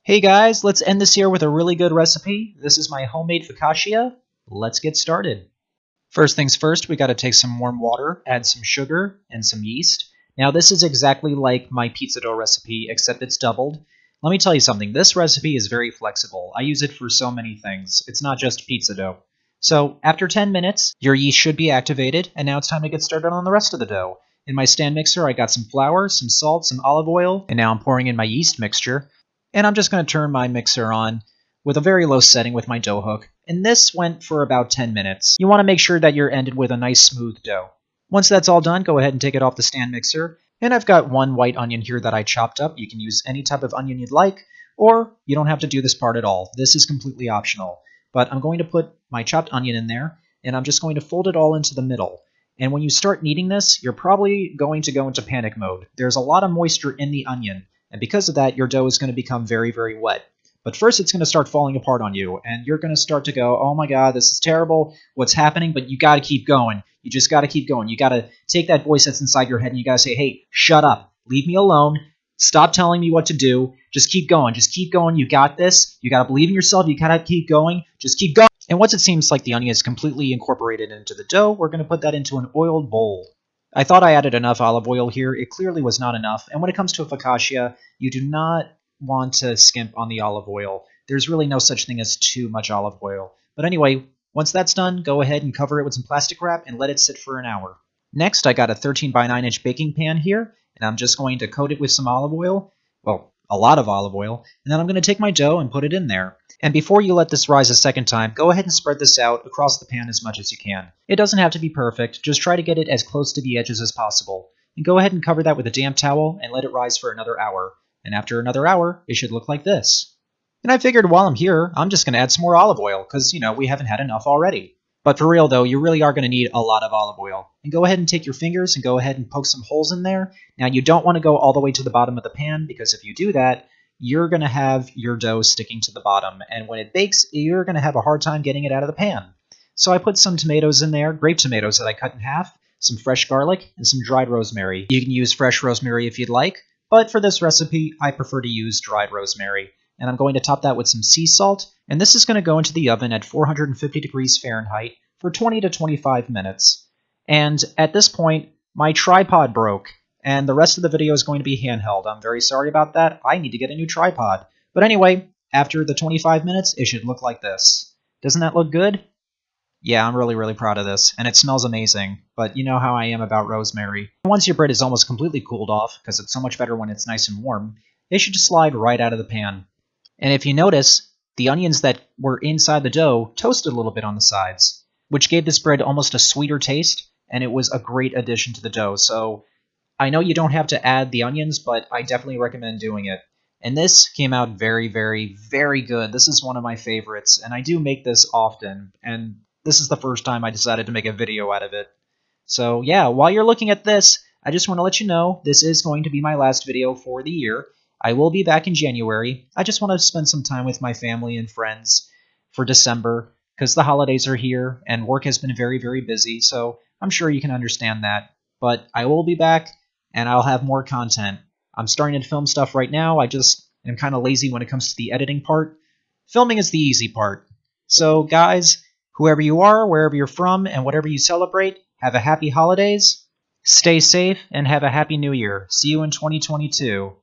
Hey guys, let's end this year with a really good recipe. This is my homemade focaccia. Let's get started. First things first, we got to take some warm water, add some sugar, and some yeast. Now this is exactly like my pizza dough recipe, except it's doubled. Let me tell you something, this recipe is very flexible. I use it for so many things. It's not just pizza dough. So after 10 minutes, your yeast should be activated, and now it's time to get started on the rest of the dough. In my stand mixer, I got some flour, some salt, some olive oil, and now I'm pouring in my yeast mixture. And I'm just going to turn my mixer on with a very low setting with my dough hook. And this went for about 10 minutes. You want to make sure that you're ended with a nice smooth dough. Once that's all done, go ahead and take it off the stand mixer. And I've got one white onion here that I chopped up. You can use any type of onion you'd like, or you don't have to do this part at all. This is completely optional. But I'm going to put my chopped onion in there, and I'm just going to fold it all into the middle. And when you start kneading this, you're probably going to go into panic mode. There's a lot of moisture in the onion, and because of that, your dough is going to become very, very wet. But first, it's going to start falling apart on you, and you're going to start to go, oh my god, this is terrible, what's happening? But you got to keep going. You just got to keep going. You got to take that voice that's inside your head, and you got to say, hey, shut up. Leave me alone. Stop telling me what to do. Just keep going. Just keep going. You got this. You got to believe in yourself. You got to keep going. Just keep going. And once it seems like the onion is completely incorporated into the dough, we're going to put that into an oiled bowl. I thought I added enough olive oil here. It clearly was not enough. And when it comes to a focaccia, you do not want to skimp on the olive oil. There's really no such thing as too much olive oil. But anyway, once that's done, go ahead and cover it with some plastic wrap and let it sit for an hour. Next, I got a 13 by 9 inch baking pan here, and I'm just going to coat it with some olive oil. Well, a lot of olive oil. And then I'm going to take my dough and put it in there. And before you let this rise a second time, go ahead and spread this out across the pan as much as you can. It doesn't have to be perfect, just try to get it as close to the edges as possible. And go ahead and cover that with a damp towel and let it rise for another hour. And after another hour, it should look like this. And I figured while I'm here, I'm just going to add some more olive oil, because, we haven't had enough already. But for real though, you really are going to need a lot of olive oil. And go ahead and take your fingers and go ahead and poke some holes in there. Now you don't want to go all the way to the bottom of the pan, because if you do that, you're going to have your dough sticking to the bottom, and when it bakes, you're going to have a hard time getting it out of the pan. So I put some tomatoes in there, grape tomatoes that I cut in half, some fresh garlic, and some dried rosemary. You can use fresh rosemary if you'd like, but for this recipe, I prefer to use dried rosemary. And I'm going to top that with some sea salt, and this is going to go into the oven at 450 degrees Fahrenheit for 20 to 25 minutes. And at this point, my tripod broke. And the rest of the video is going to be handheld. I'm very sorry about that. I need to get a new tripod. But anyway, after the 25 minutes, it should look like this. Doesn't that look good? Yeah, I'm really, really proud of this. And it smells amazing. But you know how I am about rosemary. Once your bread is almost completely cooled off, because it's so much better when it's nice and warm, it should just slide right out of the pan. And if you notice, the onions that were inside the dough toasted a little bit on the sides, which gave this bread almost a sweeter taste, and it was a great addition to the dough. So I know you don't have to add the onions, but I definitely recommend doing it. And this came out very, very, very good. This is one of my favorites, and I do make this often, and this is the first time I decided to make a video out of it. So yeah, while you're looking at this, I just want to let you know this is going to be my last video for the year. I will be back in January. I just want to spend some time with my family and friends for December, because the holidays are here, and work has been very, very busy, so I'm sure you can understand that. But I will be back, and I'll have more content. I'm starting to film stuff right now. I just am kind of lazy when it comes to the editing part. Filming is the easy part. So guys, whoever you are, wherever you're from, and whatever you celebrate, have a happy holidays, stay safe, and have a happy new year. See you in 2022.